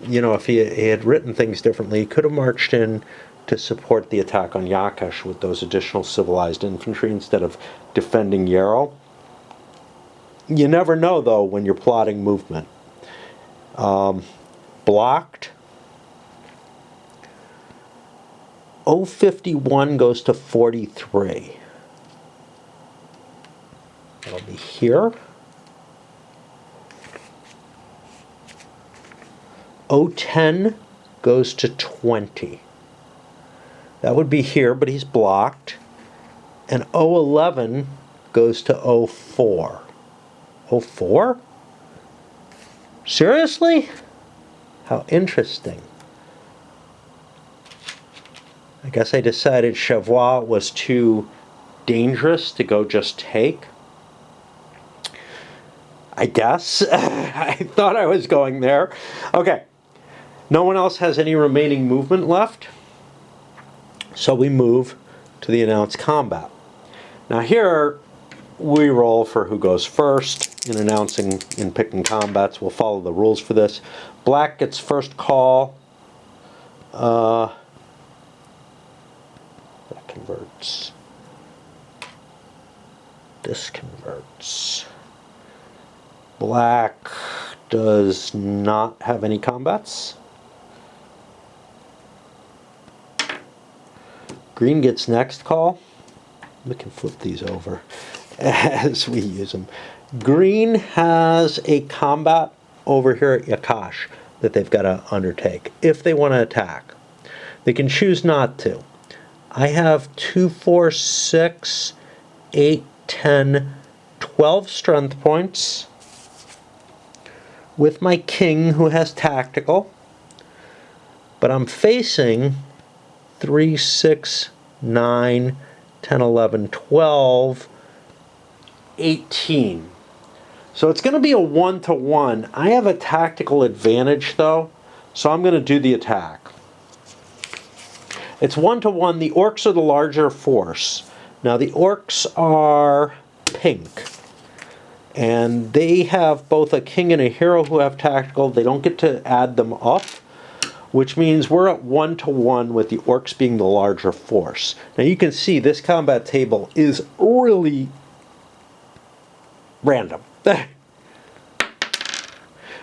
A: if he had written things differently, he could have marched in to support the attack on Yakash with those additional civilized infantry instead of defending Yarrow. You never know, though, when you're plotting movement. Blocked. 051 goes to 43. That'll be here. 010 goes to 20. That would be here, but he's blocked. And 011 goes to 04. 04? Seriously? How interesting. I guess I decided Chavois was too dangerous to go just take. I guess. I thought I was going there. Okay. No one else has any remaining movement left. So we move to the announced combat. Now here, we roll for who goes first. In announcing, in picking combats, we'll follow the rules for this. Black gets first call. That converts. This converts. Black does not have any combats. Green gets next call. We can flip these over as we use them. Green has a combat over here at Yakash that they've got to undertake if they want to attack. They can choose not to. I have 2, 4, 6, 8, 10, 12 strength points with my king who has tactical, but I'm facing 3, 6, 9, 10, 11, 12, 18. So it's going to be a 1-to-1. I have a tactical advantage though, so I'm going to do the attack. It's 1-to-1. The orcs are the larger force. Now the orcs are pink, and they have both a king and a hero who have tactical. They don't get to add them up, which means we're at 1-to-1 with the orcs being the larger force. Now you can see this combat table is really random.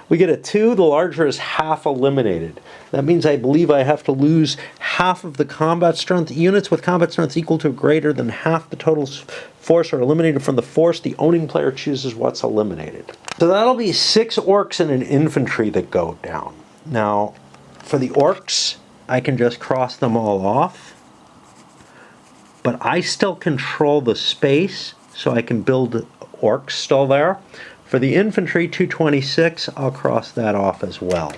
A: We get a 2, the larger is half eliminated. That means I believe I have to lose half of the combat strength. Units with combat strength equal to or greater than half the total force are eliminated from the force. The owning player chooses what's eliminated. So that'll be 6 orcs and an infantry that go down. Now, for the orcs, I can just cross them all off. But I still control the space, so I can build orcs still there. For the infantry, 226, I'll cross that off as well.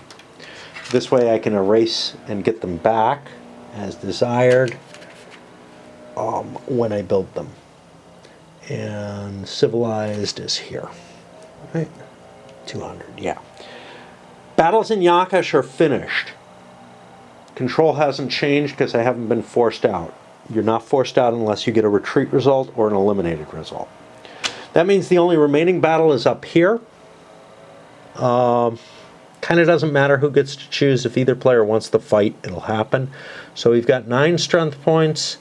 A: This way I can erase and get them back as desired when I build them. And civilized is here. Right? 200, yeah. Battles in Yakash are finished. Control hasn't changed because I haven't been forced out. You're not forced out unless you get a retreat result or an eliminated result. That means the only remaining battle is up here. Kind of doesn't matter who gets to choose. If either player wants to fight, it'll happen. So we've got 9 strength points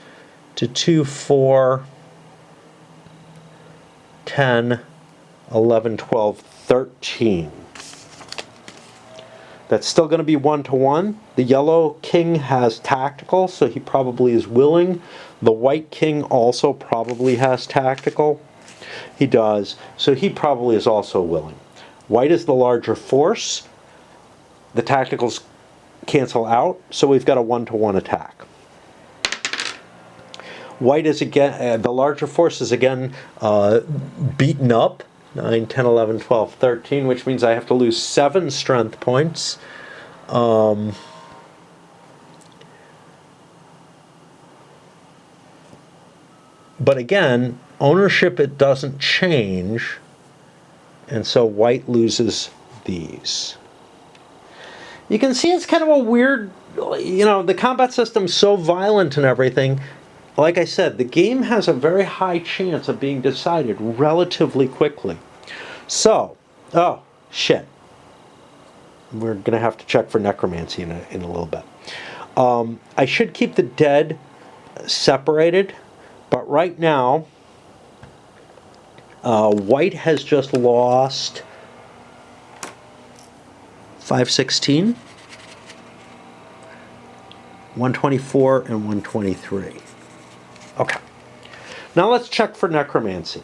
A: to 2, 4, 10, 11, 12, 13. That's still going to be 1-to-1. The yellow king has tactical, so he probably is willing. The white king also probably has tactical. He does, so he probably is also willing. White is the larger force. The tacticals cancel out, so we've got a 1-to-1 attack. White is again, the larger force is again beaten up. 9, 10, 11, 12, 13, which means I have to lose 7 strength points. But again, ownership, it doesn't change, and so white loses these. You can see it's kind of a weird, the combat system's so violent and everything. Like I said, the game has a very high chance of being decided relatively quickly. So, oh, shit. We're going to have to check for necromancy in a little bit. I should keep the dead separated, but right now, white has just lost 516, 124, and 123. Okay. Now let's check for necromancy.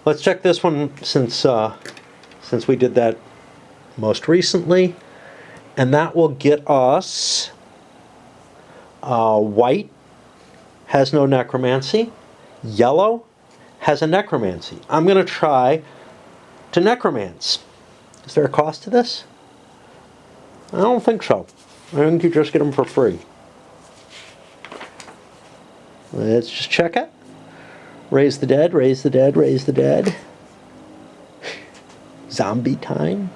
A: Let's check this one since we did that most recently, and that will get us white has no necromancy, yellow has a necromancy. I'm going to try to necromance. Is there a cost to this? I don't think so. I think you just get them for free. Let's just check it. Raise the dead, raise the dead, raise the dead. Zombie time.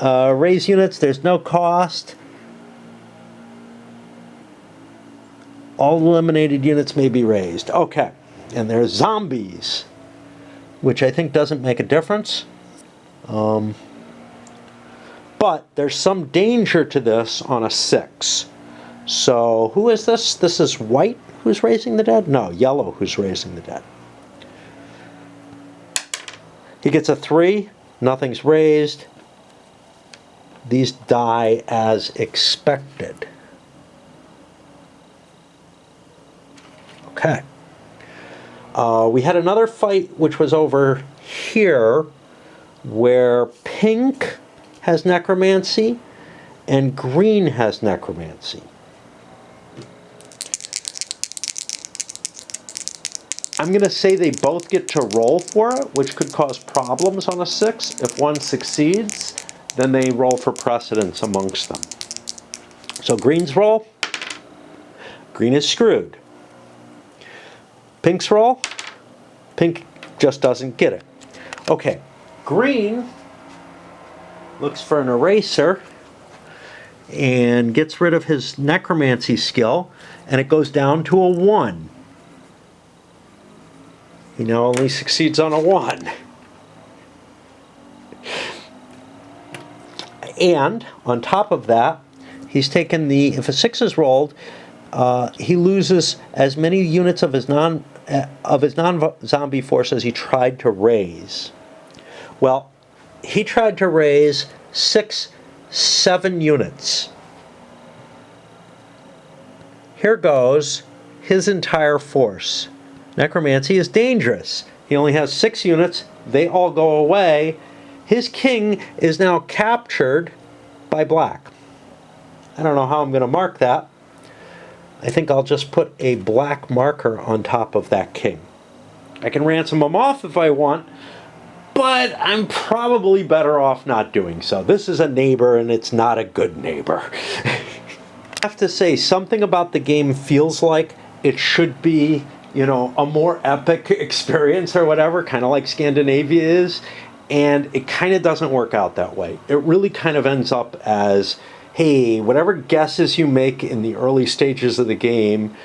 A: Raise units, there's no cost. All eliminated units may be raised. Okay. And there's zombies, which I think doesn't make a difference. But there's some danger to this on a 6. So who is this? This is white who's raising the dead? No, yellow who's raising the dead. He gets a 3. Nothing's raised. These die as expected. Okay. We had another fight which was over here where pink has necromancy and green has necromancy. I'm going to say they both get to roll for it, which could cause problems on a 6. If one succeeds, then they roll for precedence amongst them. So green's roll. Green is screwed. Pink's roll. Pink just doesn't get it. Okay, green looks for an eraser and gets rid of his necromancy skill, and it goes down to a 1. He now only succeeds on a 1. And on top of that, he's taken the, if a 6 is rolled, he loses as many units of his non-zombie force as he tried to raise. Well, he tried to raise 7 units. Here goes his entire force. Necromancy is dangerous. He only has 6 units. They all go away. His king is now captured by black. I don't know how I'm going to mark that. I think I'll just put a black marker on top of that king. I can ransom him off if I want, but I'm probably better off not doing so. This is a neighbor, and it's not a good neighbor. I have to say, something about the game feels like it should be, a more epic experience or whatever, kind of like Scandinavia is, and it kind of doesn't work out that way. It really kind of ends up as, hey, whatever guesses you make in the early stages of the game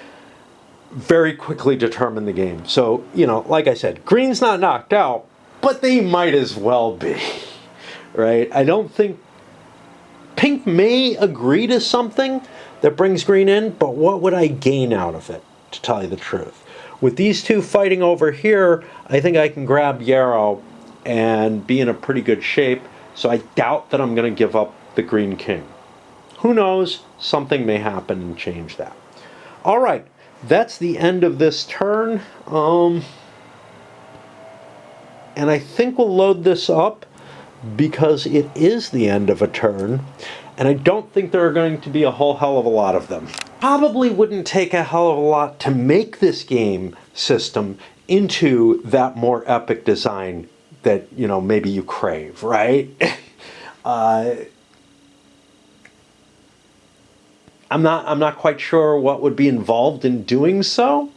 A: very quickly determine the game. So, like I said, green's not knocked out, but they might as well be, right? I don't think pink may agree to something that brings green in, but what would I gain out of it, to tell you the truth? With these two fighting over here, I think I can grab Yarrow and be in a pretty good shape, so I doubt that I'm going to give up the green king. Who knows? Something may happen and change that. All right, that's the end of this turn. And I think we'll load this up because it is the end of a turn, and I don't think there are going to be a whole hell of a lot of them. Probably wouldn't take a hell of a lot to make this game system into that more epic design that, you know, maybe you crave, right? I'm not quite sure what would be involved in doing so.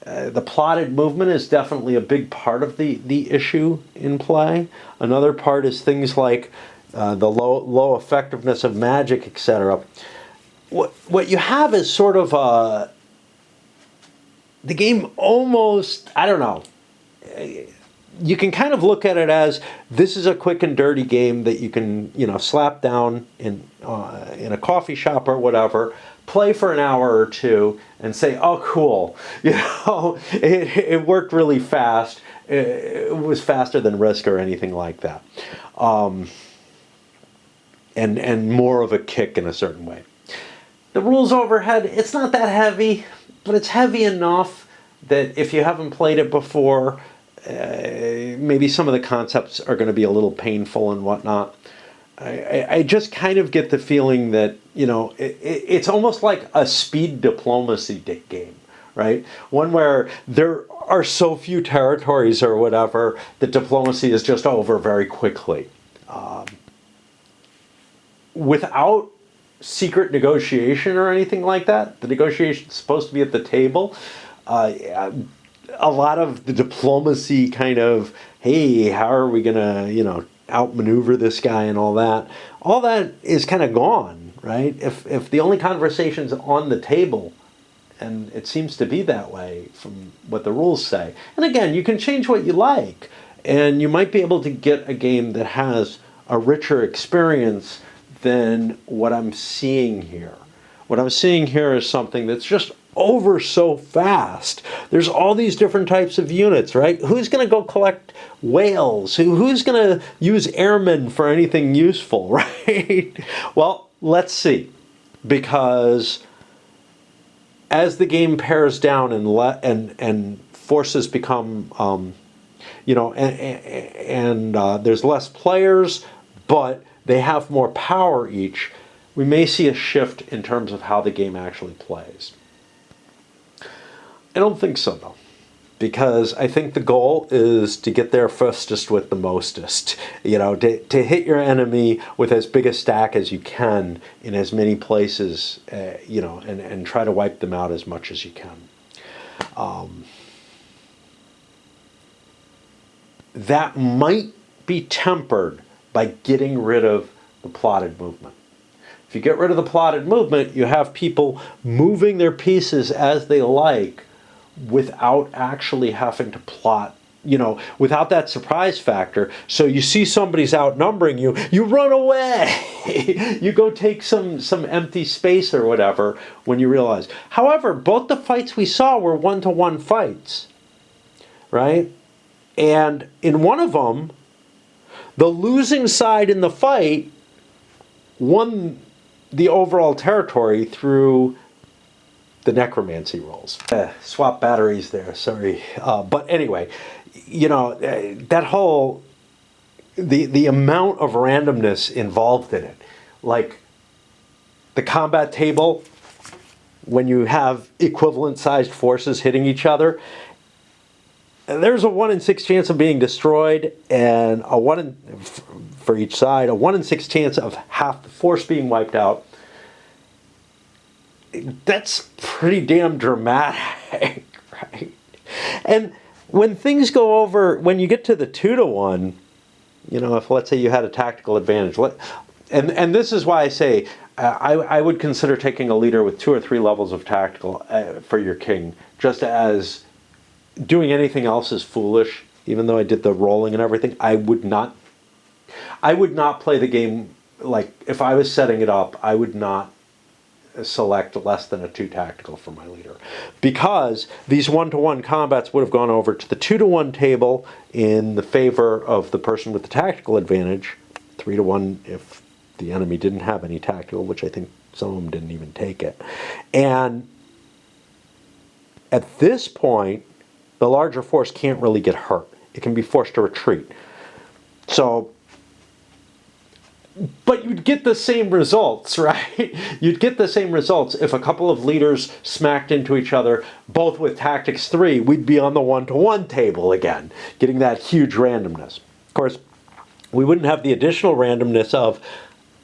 A: The plotted movement is definitely a big part of the issue in play. Another part is things like the low effectiveness of magic, etc. What you have is sort of the game almost, I don't know, you can kind of look at it as this is a quick and dirty game that you can, you know, slap down in a coffee shop or whatever, play for an hour or two, and say, "Oh, cool! You know, it worked really fast. It was faster than Risk or anything like that, and more of a kick in a certain way." The rules overhead, it's not that heavy, but it's heavy enough that if you haven't played it before, maybe some of the concepts are going to be a little painful and whatnot. I just kind of get the feeling that, you know, it's almost like a speed diplomacy game, right? One where there are so few territories or whatever that diplomacy is just over very quickly. Without secret negotiation or anything like that, the negotiation is supposed to be at the table. A lot of the diplomacy kind of, hey, how are we going to, you know, outmaneuver this guy and all that is kind of gone, right? If the only conversation's on the table, and it seems to be that way from what the rules say. And again, you can change what you like, and you might be able to get a game that has a richer experience than what I'm seeing here. What I'm seeing here is something that's just over so fast. There's all these different types of units, right? Who's going to go collect whales? Who's going to use airmen for anything useful, right? Well, let's see. Because as the game pares down and forces become, you know, and there's less players, but they have more power each, we may see a shift in terms of how the game actually plays. I don't think so, though, because I think the goal is to get there fastest with the mostest. You know, to hit your enemy with as big a stack as you can in as many places, you know, and try to wipe them out as much as you can. That might be tempered by getting rid of the plotted movement. If you get rid of the plotted movement, you have people moving their pieces as they like without actually having to plot, you know, without that surprise factor. So you see somebody's outnumbering you, you run away. You go take some empty space or whatever when you realize. However, both the fights we saw were one-to-one fights, right? And in one of them, the losing side in the fight won the overall territory through the necromancy rolls. Swap batteries there, sorry. But anyway, you know, that whole, the amount of randomness involved in it. Like the combat table, when you have equivalent sized forces hitting each other, there's a 1 in 6 chance of being destroyed, and for each side, a 1 in 6 chance of half the force being wiped out. That's pretty damn dramatic, right? And when things go over, when you get to the 2-to-1, you know, if let's say you had a tactical advantage, and this is why I say I would consider taking a leader with 2 or 3 levels of tactical for your king, just as doing anything else is foolish. Even though I did the rolling and everything, I would not play the game like, if I was setting it up, I would not select less than a 2 tactical for my leader. Because these 1-to-1 combats would have gone over to the 2-to-1 table in the favor of the person with the tactical advantage, 3-to-1 if the enemy didn't have any tactical, which I think some of them didn't even take it. And at this point, the larger force can't really get hurt. It can be forced to retreat. So, but you'd get the same results, right? You'd get the same results if a couple of leaders smacked into each other, both with Tactics 3, we'd be on the 1-to-1 table again, getting that huge randomness. Of course, we wouldn't have the additional randomness of,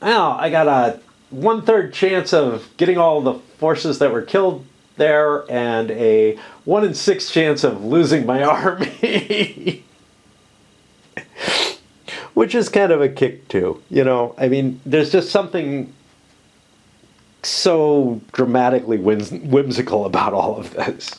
A: oh, I got a 1/3 chance of getting all the forces that were killed there and a 1 in 6 chance of losing my army. Which is kind of a kick too, you know. I mean, there's just something so dramatically whimsical about all of this.